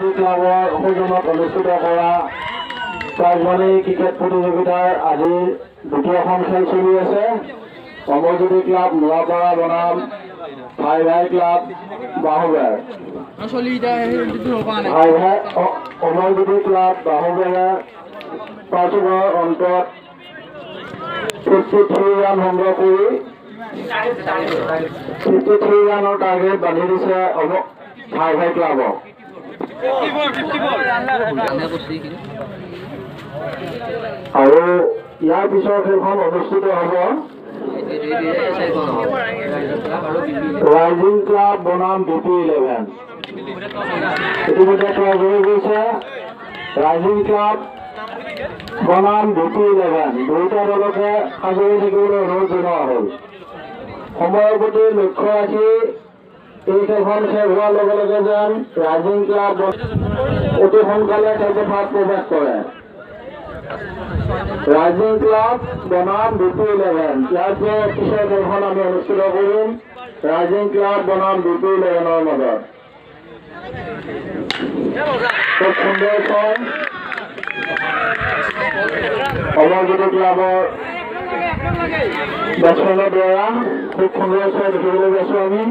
অমৰজ্যোতি ক্লাবৰ সৌজন্যত অনুষ্ঠিত কৰা প্ৰাইজমানি ক্ৰিকেট প্ৰতিযোগিতাৰ আজি দ্বিতীয়খন খেল চলি আছে। অমৰজ্যোতি ক্লাব মোৰাপাৰা বনাম ভাই ভাই ক্লাব বাহুবেৰ। অমৰজ্যোতি ক্লাব বাহুবেৰে পাঁচোভাৰৰ অন্তত 53 ৰান সংগ্ৰহ কৰি 53 ৰানৰ টাৰ্গেট বান্ধি দিছে ভাই ভাই ক্লাবক। আৰু ইয়াৰ পিছৰ খেলখন অনুষ্ঠিত হ'ব ৰাইজিং ক্লাব বনাম BP11। ইতিমধ্যে তৈয়াৰ হৈ গৈছে ৰাইজিং ক্লাব বনাম BP11। দুয়োটা দলকে সাজু হৈ থাকিবলৈ অনুৰোধ জনোৱা হ'ল। সময়ৰ প্ৰতি লক্ষ্য ৰাখি এই খেলখন শেষ হোৱাৰ লগে লগে যেন ৰাইজিং ক্লাব অতি সোনকালে খেলপথাৰত প্ৰৱেশ কৰে। ৰাইজিং ক্লাব বনাম BP11। ইয়াৰ পিছৰ খেলখন আমি অনুষ্ঠিত কৰিম ৰাইজিং ক্লাব বনাম BP11ৰ মাজত। খুব সুন্দৰ ছয় অমৰজ্যোতি ক্লাবৰ বেটছমেনৰ দ্বাৰা খুব সুন্দৰ ছয় দেখিবলৈ পাইছোঁ আমি।